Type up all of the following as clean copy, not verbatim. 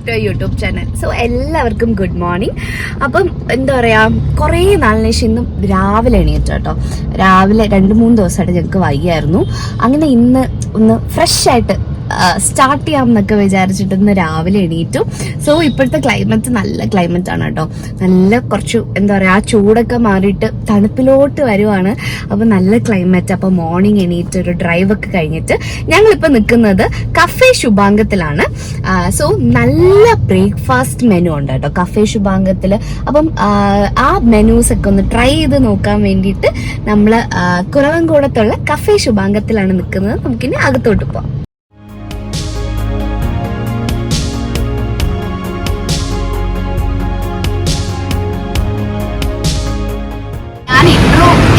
To YouTube channel. So എല്ലാവർക്കും good morning. അപ്പം എന്താ പറയാ, കുറേ നാളിന് ശേഷം ഇന്നും രാവിലെ എണീറ്റു കേട്ടോ. രാവിലെ 2-3 ദിവസമായിട്ട് ഞങ്ങൾക്ക് വയ്യായിരുന്നു. അങ്ങനെ ഇന്ന് ഒന്ന് ഫ്രഷ് ആയിട്ട് സ്റ്റാർട്ട് ചെയ്യാം എന്നൊക്കെ വിചാരിച്ചിട്ട് ഇന്ന് രാവിലെ എണീറ്റു. സോ ഇപ്പോഴത്തെ ക്ലൈമറ്റ് നല്ല ക്ലൈമറ്റ് ആണ് കേട്ടോ. നല്ല കുറച്ച് എന്താ പറയാ, ആ ചൂടൊക്കെ മാറിയിട്ട് തണുപ്പിലോട്ട് വരുവാണ്. അപ്പൊ നല്ല ക്ലൈമറ്റ്. അപ്പൊ മോർണിംഗ് എണീറ്റ് ഒരു ഡ്രൈവ് ഒക്കെ കഴിഞ്ഞിട്ട് ഞങ്ങളിപ്പോ നിൽക്കുന്നത് കഫേ ശുഭാംഗത്തിലാണ്. സോ നല്ല ബ്രേക്ക്ഫാസ്റ്റ് മെനു ഉണ്ട് കേട്ടോ കഫേ ശുഭാംഗത്തില്. അപ്പം ആ മെനൂസ് ഒക്കെ ഒന്ന് ട്രൈ ചെയ്ത് നോക്കാൻ വേണ്ടിയിട്ട് നമ്മള് കുറവൻകൂടത്തുള്ള കഫേ ശുഭാംഗത്തിലാണ് നിൽക്കുന്നത്. നമുക്കിനി അകത്തോട്ട് പോവാം.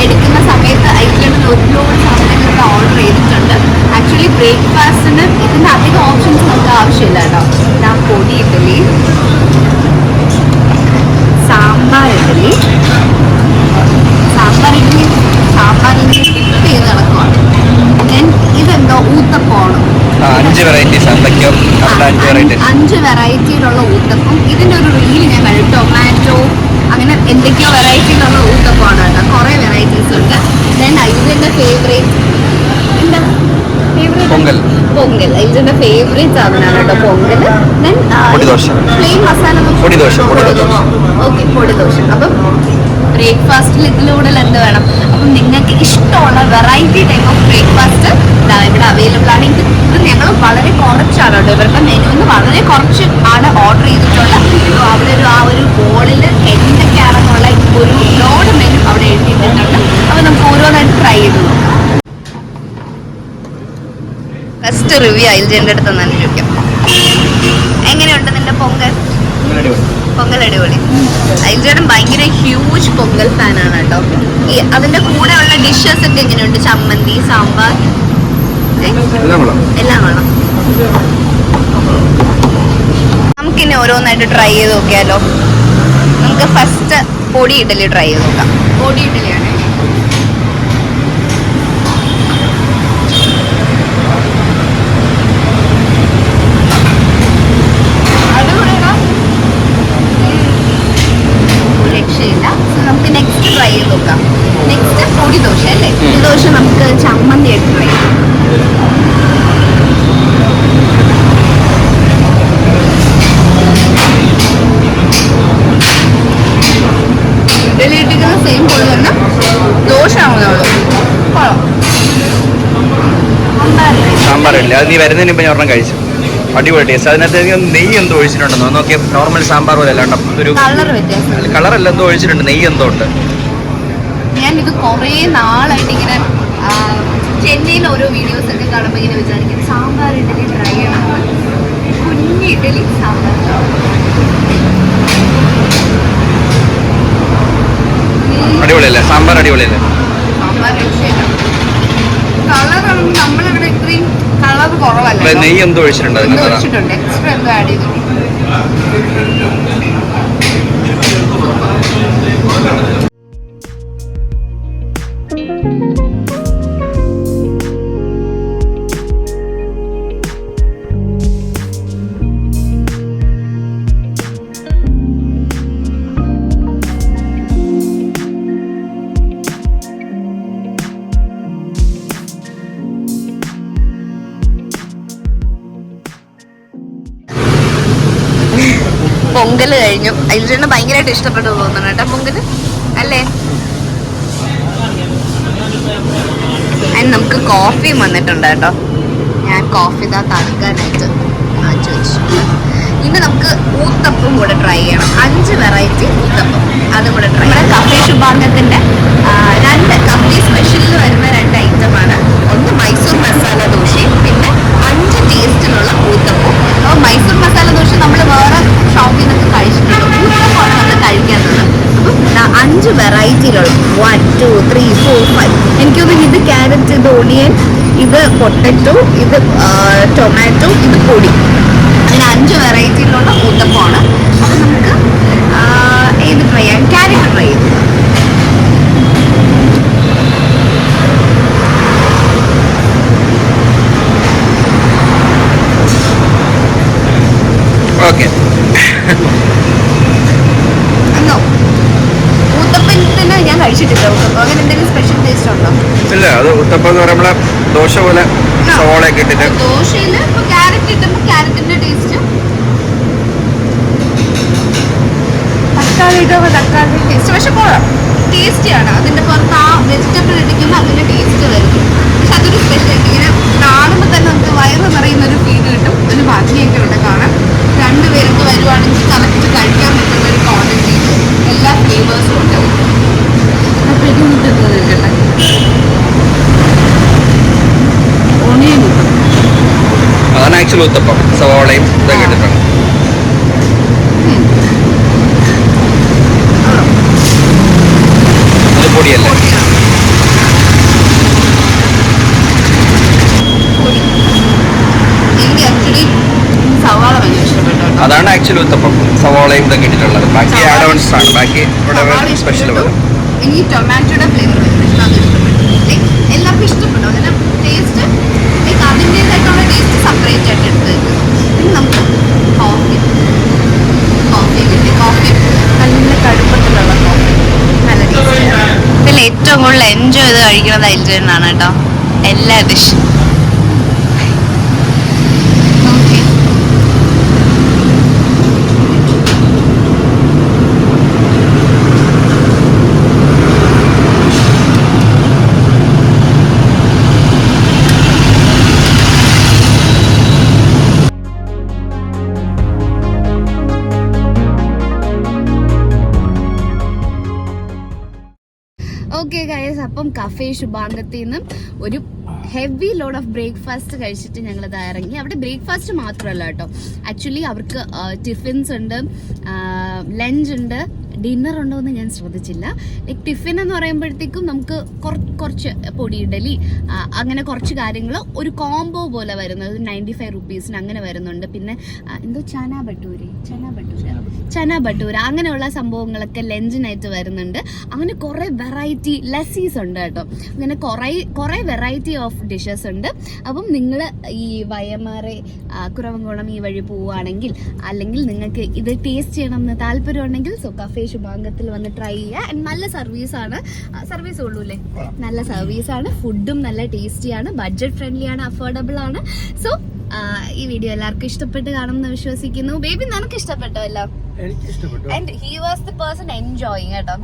എടുക്കുന്ന സമയത്ത് ഐറ്റിൽ ഒരുപാട് സാധനങ്ങളൊക്കെ ഓർഡർ ചെയ്തിട്ടുണ്ട്. ആക്ച്വലി ബ്രേക്ക്ഫാസ്റ്റിന് ഇതിന് അധികം ഓപ്ഷൻസ് നമുക്ക് ആവശ്യമില്ല കേട്ടോ. ഞാൻ പൊടി ഇഡ്ഡലി, സാമ്പാർ ഇഡ്ഡലി ടിപ്പ് ചെയ്ത് നടക്കുവാണ്. ഇതെന്തോ ഊത്തപ്പമാണ്. 5 വെറൈറ്റിയിലുള്ള ഊത്തപ്പം. ഇതിന്റെ ഒരു റീൽ ഞാൻ കണ്ടു. ടൊമാറ്റോ അങ്ങനെ എന്തൊക്കെയോ വെറൈറ്റിയിലുള്ള ഊത്തപ്പമാണ് കേട്ടോ. കുറെ വെറൈറ്റീസ് ഉണ്ട്. ദെൻ ഇതിന്റെ ഫേവറേറ്റ് എന്താ പൊങ്കൽ. ഇതിന്റെ ഫേവറേറ്റ് സാധനമാണ് കേട്ടോ pongal. Then plain masala okay, podi dosa. അപ്പം ബ്രേക്ക്ഫാസ്റ്റിൽ ഇതിലൂടെ എന്ത് വേണം. അപ്പം നിങ്ങൾക്ക് ഇഷ്ടമുള്ള വെറൈറ്റി ടൈപ്പ് ഓഫ് ബ്രേക്ക്ഫാസ്റ്റ് ഇവിടെ അവൈലബിൾ ആണ്. ഇത് ഞങ്ങൾ വളരെ കുറച്ചാണ് കേട്ടോ. ഇവരുടെ മെനുവിന് വളരെ കുറച്ച് ആണ് ഓർഡർ ചെയ്തിട്ടുള്ളത്. അവിടെ ആ ഒരു ബോളിൽ എന്തൊക്കെയാണെന്നുള്ള ഒരു ലോഡ് മെനു അവിടെ എഴുതിയിട്ടുണ്ട്. അപ്പൊ നമുക്ക് ഓരോന്നായിട്ട് ട്രൈ ചെയ്ത് നോക്കാം. ഫസ്റ്റ് റിവ്യൂ അയൽജന്റെ അടുത്ത് തന്നെ ചോദിക്കാം. എങ്ങനെയുണ്ട് നിന്റെ പൊങ്കൽ? പൊങ്കൽ അടിപൊളി. അയൽജേടൻ ഭയങ്കര ഹ്യൂജ് പൊങ്കൽ ഫാനാണ് കേട്ടോ. അതിന്റെ കൂടെ ഉള്ള ഡിഷസ് ഒക്കെ എങ്ങനെയുണ്ട്? ചമ്മന്തി, സാമ്പാർ എല്ലാം വേണം. നമുക്കിനി ഓരോന്നായിട്ട് ട്രൈ ചെയ്ത് നോക്കിയാലോ. നമുക്ക് ഫസ്റ്റ് പൊടി ഇഡലി ട്രൈ ചെയ്ത് നോക്കാം. പൊടി ഇഡലിയാണ്. രക്ഷയില്ല. നമുക്ക് നെക്സ്റ്റ് ട്രൈ ചെയ്ത് നോക്കാം. നെക്സ്റ്റ് പൊടി ദോശ അല്ലേ? പൊടി ദോശ നമുക്ക് ചമ്മന്തി ആയിട്ട് ട്രൈ ചെയ്യാം. ഇഡലിട്ടിരിക്കുന്ന സെയിം പൊടി തന്നെ ദോശ ആവുന്നുള്ളൂ. സാമ്പാർ ഇല്ല. അത് നീ വരുന്നതിന് മുമ്പ് ഞാൻ ഒരെണ്ണം കഴിച്ചു. അടിപൊളി ടേസ്റ്റ്. അതിനകത്ത് നെയ്യ് എന്തോ ഒഴിച്ചിട്ടുണ്ടെന്നോ നോക്കിയ. നോർമൽ സാമ്പാർ പോലെ അല്ലാണ്ട് ഒരു കളറല്ല എന്തോ ഒഴിച്ചിട്ടുണ്ട്. നെയ്യ് എന്തോ ഉണ്ട്. ഞാൻ ഇത് കുറേ നാളായിട്ട് ഇങ്ങനെ ചെന്നൈയിൽ ഓരോ വീഡിയോസ് ഒക്കെ കാണുമ്പോൾ ഇങ്ങനെ വിചാരിക്കും സാമ്പാർ ഇഡലി ട്രൈ ചെയ്യണം. കുഞ്ഞി ഇഡലി സാമ്പാർ. അടിപൊളിയല്ലേ സാമ്പാർ? അടിപൊളിയല്ലേ സാമ്പാർ? കളറാണ് നമ്മളിവിടെ ഇത്രയും കളർ കുറവല്ല. നെയ്യ് എന്തോ ഒഴിച്ചിട്ടുണ്ട്. എക്സ്ട്രാ എന്തോ ആഡ് ചെയ്തിട്ടുണ്ട്. പൊങ്കല് കഴിഞ്ഞു. അതിൽ ഭയങ്കരമായിട്ട് ഇഷ്ടപ്പെട്ടു തോന്നണം കേട്ടോ പൊങ്കല് അല്ലേ? അതിന് നമുക്ക് കോഫിയും വന്നിട്ടുണ്ട് കേട്ടോ. ഞാൻ കോഫി ഇതാ തണുക്കാനായിട്ട് മാറ്റി വെച്ചിട്ടുണ്ട്. ഇനി നമുക്ക് ഊത്തപ്പം കൂടെ ട്രൈ ചെയ്യണം. 5 വെറൈറ്റി ഊത്തപ്പം അതും കൂടെ ട്രൈ ചെയ്യണം. കഫേ ശുഭാംഗത്തിന്റെ 2 കഫേ സ്പെഷ്യലിൽ വരുന്ന 2 ഐറ്റമാണ്. ഒന്ന് മൈസൂർ മസാല ദോശയും പിന്നെ 5 ടേസ്റ്റിലുള്ള ഊത്തപ്പവും. അപ്പോൾ മൈസൂർ മസാല ദോശ നമ്മൾ വേറെ ഷോപ്പിൽ നിന്നൊക്കെ കഴിച്ചിട്ടുണ്ട്. ഊത്തപ്പമാണ് നമ്മൾ കഴിക്കാനുള്ളത്. അപ്പം 5 വെറൈറ്റിയിലുള്ള 1, 2, 3, 4, 5. എനിക്കൊന്നും ഇത് ക്യാരറ്റ്, ഇത് ഓണിയൻ, ഇത് പൊട്ടറ്റോ, ഇത് ടൊമാറ്റോ, ഇത് പൊടി. അങ്ങനെ 5 വെറൈറ്റിയിലുള്ള ഊത്തപ്പമാണ്. അപ്പം നമുക്ക് ഏത് ട്രൈ ചെയ്യാം? ക്യാരറ്റ് ട്രൈ ചെയ്തു. ഓക്കെ. പോലെ സവോളയൊക്കെ ഇട്ടിട്ട്. ദോശയില് ഇപ്പൊ ക്യാരറ്റ് ഇട്ടുമ്പോ ക്യാരറ്റിന്റെ ടേസ്റ്റ്, തക്കാളി ഇടുമ്പോ തക്കാളി ടേസ്റ്റ്. പക്ഷെ ടേസ്റ്റിയാണ്. അതിന്റെ പുറത്ത് ആ വെജിറ്റബിൾ ഇടിക്കുമ്പോൾ അതിന്റെ ടേസ്റ്റ് വരുന്നു. പക്ഷെ അതൊരു സ്പെഷ്യൽ. ഇങ്ങനെ കാണുമ്പോൾ തന്നെ നമുക്ക് വയറ് നിറയുന്ന ഒരു ഫീൽ കിട്ടും. ഒരു ഭംഗിയൊക്കെ ഉണ്ട് കാണാൻ. രണ്ടുപേർക്ക് വരുവാണെങ്കിൽ കറക്റ്റ് കഴിക്കാൻ പറ്റുന്ന ഒരു ക്വാണ്ടിറ്റി, എല്ലാ ഫ്ലേവേഴ്സും ഉണ്ട്. കിട്ടട്ടെ ഓണിയൻ അതാണ് ആക്ച്വലി ഊത്തപ്പം. സവോളയും ഇതൊക്കെ ഇട്ടിട്ടാണ്. അത് പൊടിയല്ലേ? എനിക്ക് ആക്ച്വലി സവാള ഭയങ്കര ഇഷ്ടപ്പെട്ടു. അതാണ് ആക്ച്വലി ഊത്തപ്പം, സവോളയും ഇതൊക്കെ ഇട്ടിട്ടുള്ളത്. ബാക്കി ആഡ് ഓൺസ് ആണ്. ബാക്കി സ്പെഷ്യൽ വരും. എനിക്ക് ടൊമാറ്റോയുടെ ഫ്ലേവർ വരുന്നത് അത് ഇഷ്ടപ്പെട്ടു. എല്ലാവർക്കും ഇഷ്ടപ്പെട്ടു. അങ്ങനെ ടേസ്റ്റ് അതിൻ്റെതായിട്ടുള്ള ടേസ്റ്റ് സെപ്പറേറ്റ് ആയിട്ട് എടുത്ത് ഇനി നമുക്ക് കോഫി കിട്ടി. കോഫി നല്ല കടുപ്പത്തിലുള്ള കോഫി, നല്ല ടേസ്റ്റ്. ഇതിൽ ഏറ്റവും കൂടുതൽ എൻജോയ് ചെയ്ത് കഴിക്കുന്നത് എൽജനാണ് കേട്ടോ, എല്ലാ ഡിഷും. ഓക്കെ ഗൈസ്, അപ്പം കഫേ ശുഭാംഗത്തിൽ നിന്നും ഒരു ഹെവി ലോഡ് ഓഫ് ബ്രേക്ക്ഫാസ്റ്റ് കഴിച്ചിട്ട് ഞങ്ങൾ ഇറങ്ങി. അവിടെ ബ്രേക്ക്ഫാസ്റ്റ് മാത്രമല്ല കേട്ടോ, ആക്ച്വലി അവർക്ക് ടിഫിൻസ് ഉണ്ട്, ലഞ്ച് ഉണ്ട്, ഡിന്നർ ഉണ്ടോ എന്ന് ഞാൻ ശ്രദ്ധിച്ചില്ല. ലൈക്ക് ടിഫിൻ എന്ന് പറയുമ്പോഴത്തേക്കും നമുക്ക് കുറച്ച് പൊടി ഇഡലി അങ്ങനെ കുറച്ച് കാര്യങ്ങൾ ഒരു കോംബോ പോലെ വരുന്നത് 95 റുപ്പീസിന് അങ്ങനെ വരുന്നുണ്ട്. പിന്നെ എന്തോ ചന ഭട്ടൂര അങ്ങനെയുള്ള സംഭവങ്ങളൊക്കെ ലഞ്ചിനായിട്ട് വരുന്നുണ്ട്. അങ്ങനെ കുറേ വെറൈറ്റി ലസ്സീസ് ഉണ്ട് കേട്ടോ. അങ്ങനെ കുറേ വെറൈറ്റി ഓഫ് ഡിഷസ് ഉണ്ട്. അപ്പം നിങ്ങൾ ഈ വയമാറെ കുറവൻകുളം ഈ വഴി പോവുകയാണെങ്കിൽ, അല്ലെങ്കിൽ നിങ്ങൾക്ക് ഇത് ടേസ്റ്റ് ചെയ്യണം എന്ന് താല്പര്യമുണ്ടെങ്കിൽ കഫേ ശുഭാംഗത്തിൽ വന്ന് ട്രൈ ചെയ്യുക. നല്ല സർവീസ് ഉള്ളൂ അല്ലേ? നല്ല സർവീസാണ്, ഫുഡും നല്ല ടേസ്റ്റിയാണ്, ബഡ്ജറ്റ് ഫ്രണ്ട്ലി ആണ്, അഫോർഡബിൾ ആണ്. സോ ഈ വീഡിയോ എല്ലാവർക്കും ഇഷ്ടപ്പെട്ട് കാണുമെന്ന് വിശ്വസിക്കുന്നു. ബേബി, നിനക്ക് ഇഷ്ടപ്പെട്ടോ എല്ലാം? And he was the person enjoying കേട്ടോ.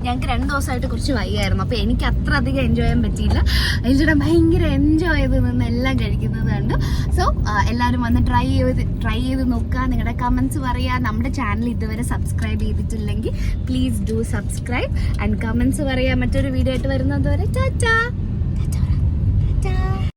ഞങ്ങൾക്ക് 2 ദിവസമായിട്ട് കുറച്ച് വയ്യായിരുന്നു, അപ്പൊ എനിക്ക് അത്ര അധികം എൻജോയ് ചെയ്യാൻ പറ്റിയില്ല. എൽജുടെ ഭയങ്കര എൻജോയ് ചെയ്ത് നിന്ന് എല്ലാം കഴിക്കുന്നത് കണ്ടു. സോ എല്ലാവരും വന്ന് ട്രൈ ചെയ്ത് നോക്കുക. നിങ്ങളുടെ കമന്റ്സ് പറയുക. നമ്മുടെ ചാനൽ ഇതുവരെ സബ്സ്ക്രൈബ് ചെയ്തിട്ടില്ലെങ്കിൽ please do subscribe and comments പറയുക. മറ്റൊരു വീഡിയോ ആയിട്ട് വരുന്നത് വരെ ടാറ്റാ.